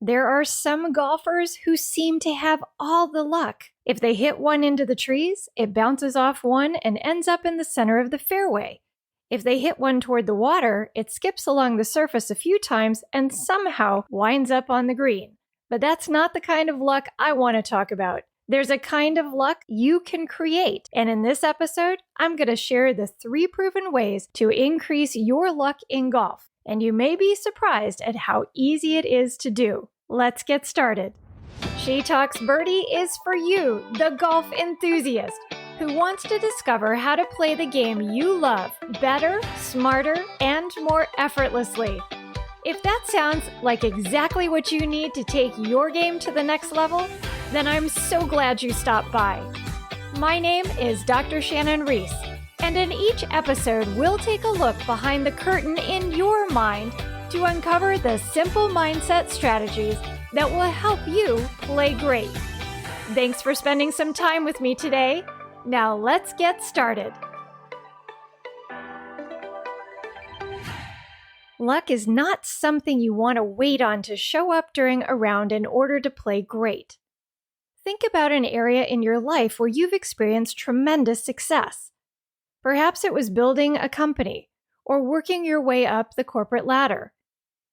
There are some golfers who seem to have all the luck. If they hit one into the trees, it bounces off one and ends up in the center of the fairway. If they hit one toward the water, it skips along the surface a few times and somehow winds up on the green. But that's not the kind of luck I want to talk about. There's a kind of luck you can create, and in this episode, I'm going to share the 3 proven ways to increase your luck in golf. And you may be surprised at how easy it is to do. Let's get started. She Talks Birdie is for you, the golf enthusiast, who wants to discover how to play the game you love better, smarter, and more effortlessly. If that sounds like exactly what you need to take your game to the next level, then I'm so glad you stopped by. My name is Dr. Shannon Reese, and in each episode, we'll take a look behind the curtain in your mind to uncover the simple mindset strategies that will help you play great. Thanks for spending some time with me today. Now let's get started. Luck is not something you want to wait on to show up during a round in order to play great. Think about an area in your life where you've experienced tremendous success. Perhaps it was building a company or working your way up the corporate ladder.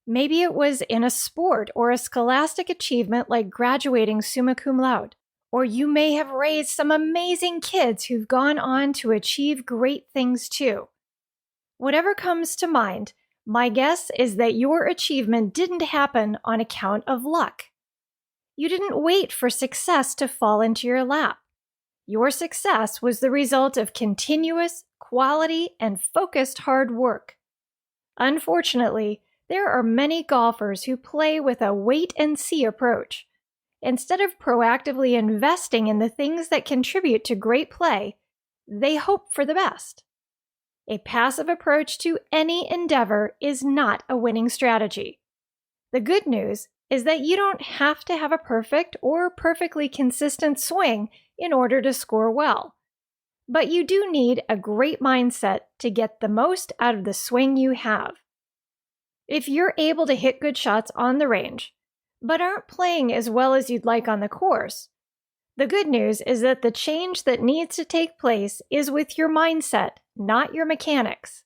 Maybe it was in a sport or a scholastic achievement like graduating summa cum laude. Or you may have raised some amazing kids who've gone on to achieve great things too. Whatever comes to mind, my guess is that your achievement didn't happen on account of luck. You didn't wait for success to fall into your lap. Your success was the result of continuous, quality, and focused hard work. Unfortunately, there are many golfers who play with a wait-and-see approach. Instead of proactively investing in the things that contribute to great play, they hope for the best. A passive approach to any endeavor is not a winning strategy. The good news is that you don't have to have a perfect or perfectly consistent swing in order to score well. But you do need a great mindset to get the most out of the swing you have. If you're able to hit good shots on the range, but aren't playing as well as you'd like on the course, the good news is that the change that needs to take place is with your mindset, not your mechanics.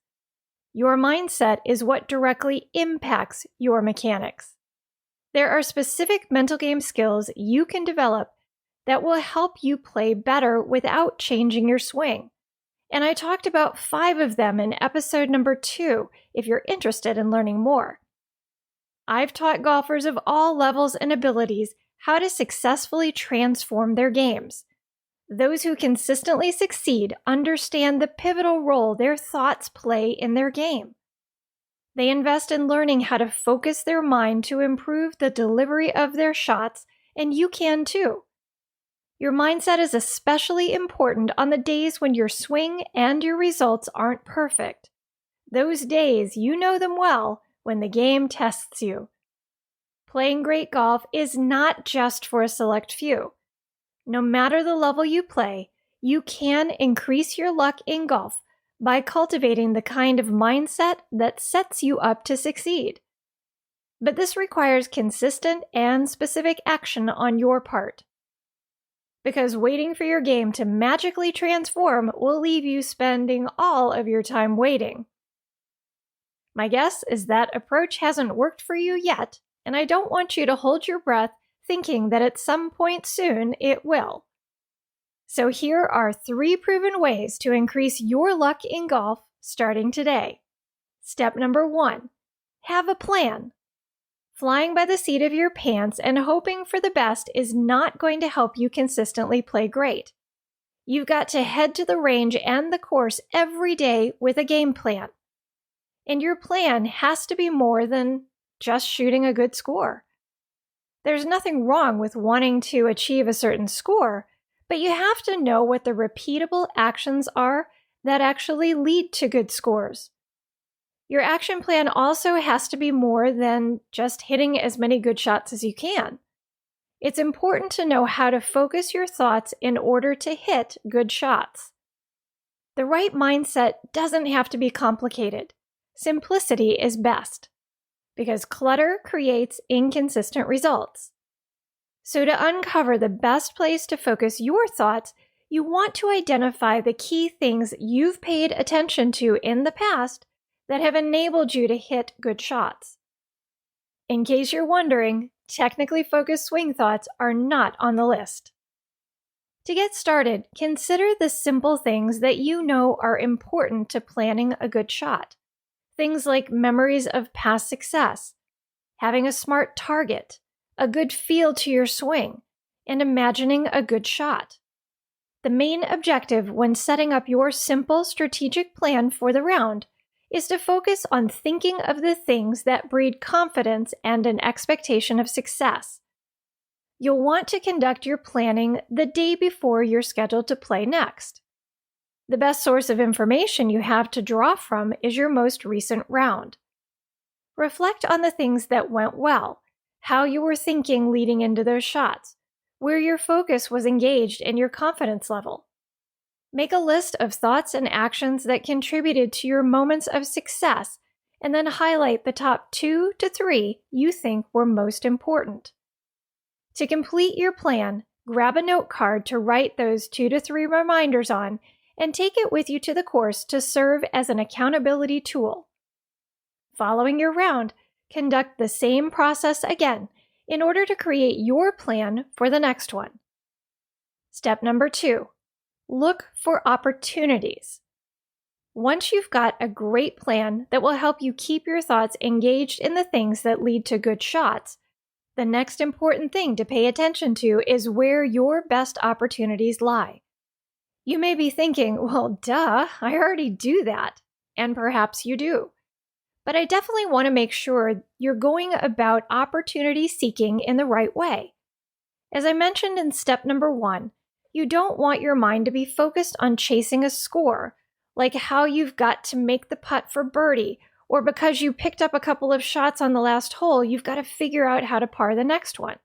Your mindset is what directly impacts your mechanics. There are specific mental game skills you can develop that will help you play better without changing your swing. And I talked about 5 of them in episode number 2 if you're interested in learning more. I've taught golfers of all levels and abilities how to successfully transform their games. Those who consistently succeed understand the pivotal role their thoughts play in their game. They invest in learning how to focus their mind to improve the delivery of their shots, and you can too. Your mindset is especially important on the days when your swing and your results aren't perfect. Those days, you know them well, when the game tests you. Playing great golf is not just for a select few. No matter the level you play, you can increase your luck in golf by cultivating the kind of mindset that sets you up to succeed. But this requires consistent and specific action on your part. Because waiting for your game to magically transform will leave you spending all of your time waiting. My guess is that approach hasn't worked for you yet, and I don't want you to hold your breath thinking that at some point soon it will. So here are 3 proven ways to increase your luck in golf starting today. Step number 1, have a plan. Flying by the seat of your pants and hoping for the best is not going to help you consistently play great. You've got to head to the range and the course every day with a game plan. And your plan has to be more than just shooting a good score. There's nothing wrong with wanting to achieve a certain score, but you have to know what the repeatable actions are that actually lead to good scores. Your action plan also has to be more than just hitting as many good shots as you can. It's important to know how to focus your thoughts in order to hit good shots. The right mindset doesn't have to be complicated. Simplicity is best. because clutter creates inconsistent results. So to uncover the best place to focus your thoughts, you want to identify the key things you've paid attention to in the past that have enabled you to hit good shots. In case you're wondering, technically focused swing thoughts are not on the list. To get started, consider the simple things that you know are important to planning a good shot. Things like memories of past success, having a smart target, a good feel to your swing, and imagining a good shot. The main objective when setting up your simple strategic plan for the round is to focus on thinking of the things that breed confidence and an expectation of success. You'll want to conduct your planning the day before you're scheduled to play next. The best source of information you have to draw from is your most recent round. Reflect on the things that went well, how you were thinking leading into those shots, where your focus was engaged, and your confidence level. Make a list of thoughts and actions that contributed to your moments of success, and then highlight the top 2 to 3 you think were most important. To complete your plan, grab a note card to write those 2 to 3 reminders on and take it with you to the course to serve as an accountability tool. Following your round, conduct the same process again in order to create your plan for the next one. Step number 2, look for opportunities. Once you've got a great plan that will help you keep your thoughts engaged in the things that lead to good shots, the next important thing to pay attention to is where your best opportunities lie. You may be thinking, well, duh, I already do that. And perhaps you do. But I definitely want to make sure you're going about opportunity seeking in the right way. As I mentioned in step number 1, you don't want your mind to be focused on chasing a score, like how you've got to make the putt for birdie, or because you picked up a couple of shots on the last hole, you've got to figure out how to par the next one.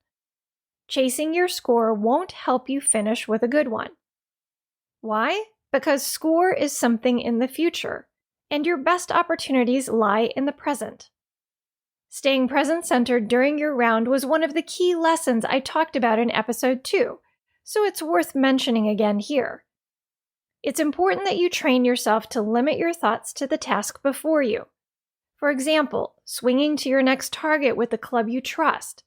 Chasing your score won't help you finish with a good one. Why? Because score is something in the future, and your best opportunities lie in the present. Staying present-centered during your round was one of the key lessons I talked about in episode 2, so it's worth mentioning again here. It's important that you train yourself to limit your thoughts to the task before you. For example, swinging to your next target with the club you trust.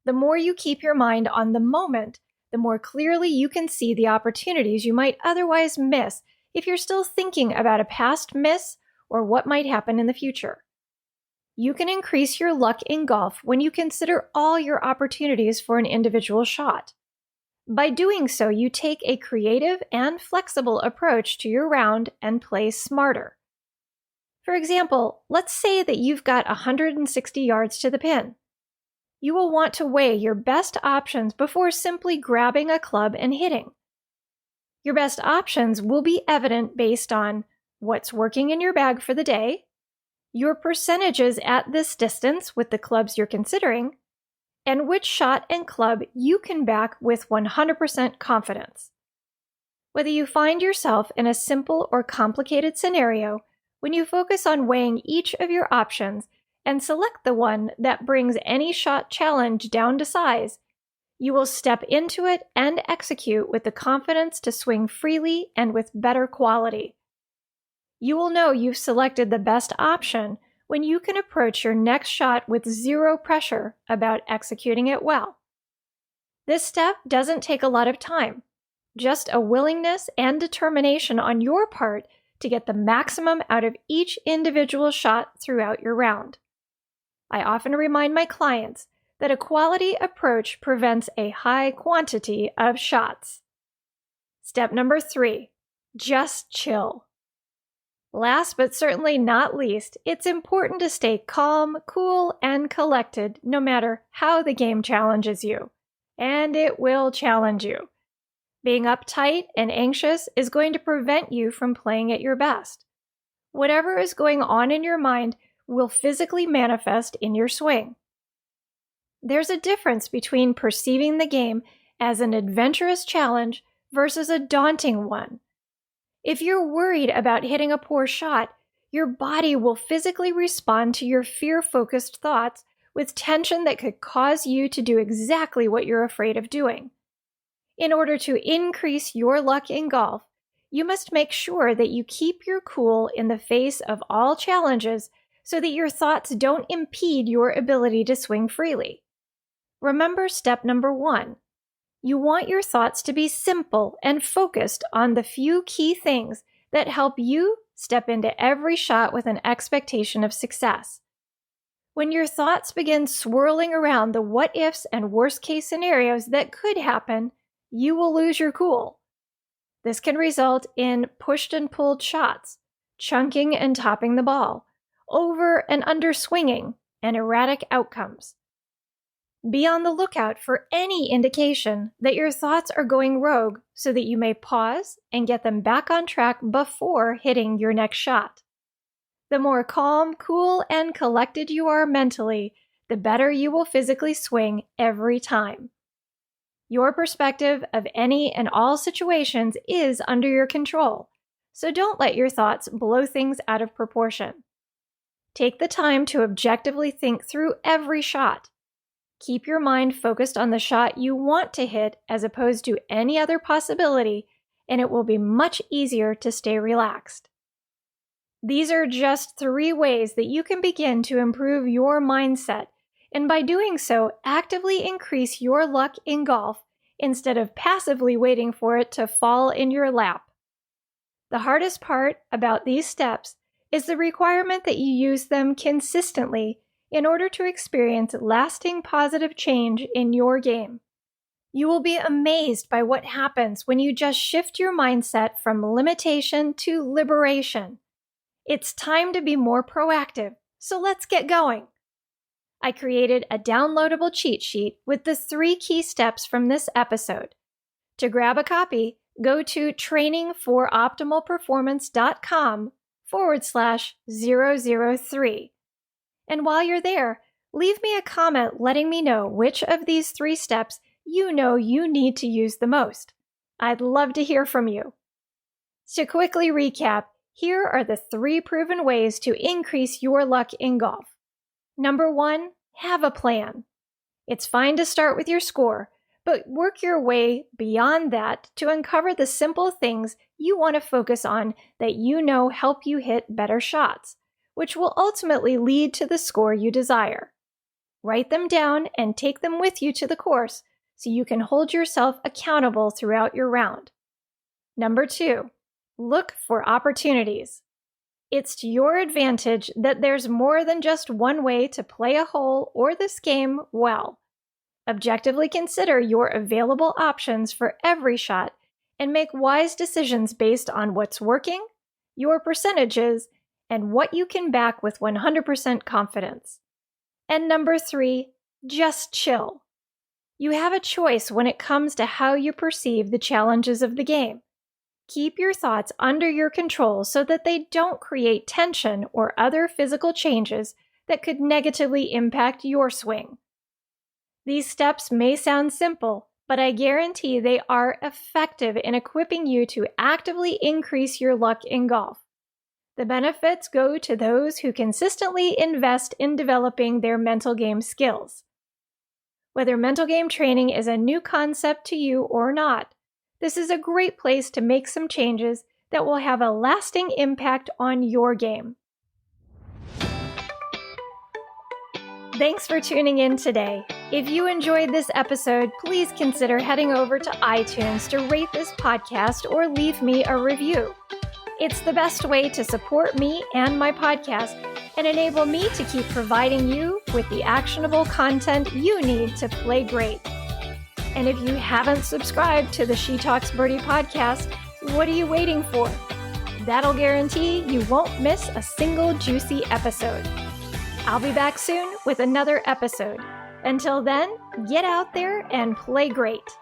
The more you keep your mind on the moment, the more clearly you can see the opportunities you might otherwise miss if you're still thinking about a past miss or what might happen in the future. You can increase your luck in golf when you consider all your opportunities for an individual shot. By doing so, you take a creative and flexible approach to your round and play smarter. For example, let's say that you've got 160 yards to the pin. You will want to weigh your best options before simply grabbing a club and hitting. Your best options will be evident based on what's working in your bag for the day, your percentages at this distance with the clubs you're considering, and which shot and club you can back with 100% confidence. Whether you find yourself in a simple or complicated scenario, when you focus on weighing each of your options and select the one that brings any shot challenge down to size, you will step into it and execute with the confidence to swing freely and with better quality. You will know you've selected the best option when you can approach your next shot with zero pressure about executing it well. This step doesn't take a lot of time, just a willingness and determination on your part to get the maximum out of each individual shot throughout your round. I often remind my clients that a quality approach prevents a high quantity of shots. Step number 3, just chill. Last but certainly not least, it's important to stay calm, cool, and collected no matter how the game challenges you. And it will challenge you. Being uptight and anxious is going to prevent you from playing at your best. Whatever is going on in your mind will physically manifest in your swing. There's a difference between perceiving the game as an adventurous challenge versus a daunting one. If you're worried about hitting a poor shot, your body will physically respond to your fear-focused thoughts with tension that could cause you to do exactly what you're afraid of doing. In order to increase your luck in golf, you must make sure that you keep your cool in the face of all challenges so that your thoughts don't impede your ability to swing freely. Remember step number 1. You want your thoughts to be simple and focused on the few key things that help you step into every shot with an expectation of success. When your thoughts begin swirling around the what-ifs and worst-case scenarios that could happen, you will lose your cool. This can result in pushed and pulled shots, chunking and topping the ball, over and under swinging, and erratic outcomes. Be on the lookout for any indication that your thoughts are going rogue so that you may pause and get them back on track before hitting your next shot. The more calm, cool, and collected you are mentally, the better you will physically swing every time. Your perspective of any and all situations is under your control, so don't let your thoughts blow things out of proportion. Take the time to objectively think through every shot. Keep your mind focused on the shot you want to hit as opposed to any other possibility, and it will be much easier to stay relaxed. These are just 3 ways that you can begin to improve your mindset, and by doing so, actively increase your luck in golf instead of passively waiting for it to fall in your lap. The hardest part about these steps is the requirement that you use them consistently in order to experience lasting positive change in your game. You will be amazed by what happens when you just shift your mindset from limitation to liberation. It's time to be more proactive, so let's get going. I created a downloadable cheat sheet with the 3 key steps from this episode. To grab a copy, go to trainingforoptimalperformance.com/003. And while you're there, leave me a comment letting me know which of these 3 steps you know you need to use the most. I'd love to hear from you. To quickly recap, here are the 3 proven ways to increase your luck in golf. Number 1, have a plan. It's fine to start with your score, but work your way beyond that to uncover the simple things you want to focus on that you know help you hit better shots, which will ultimately lead to the score you desire. Write them down and take them with you to the course so you can hold yourself accountable throughout your round. Number 2, look for opportunities. It's to your advantage that there's more than just one way to play a hole or this game well. Objectively consider your available options for every shot and make wise decisions based on what's working, your percentages, and what you can back with 100% confidence. And number 3, just chill. You have a choice when it comes to how you perceive the challenges of the game. Keep your thoughts under your control so that they don't create tension or other physical changes that could negatively impact your swing. These steps may sound simple, but I guarantee they are effective in equipping you to actively increase your luck in golf. The benefits go to those who consistently invest in developing their mental game skills. Whether mental game training is a new concept to you or not, this is a great place to make some changes that will have a lasting impact on your game. Thanks for tuning in today. If you enjoyed this episode, please consider heading over to iTunes to rate this podcast or leave me a review. It's the best way to support me and my podcast and enable me to keep providing you with the actionable content you need to play great. And if you haven't subscribed to the She Talks Birdie podcast, what are you waiting for? That'll guarantee you won't miss a single juicy episode. I'll be back soon with another episode. Until then, get out there and play great.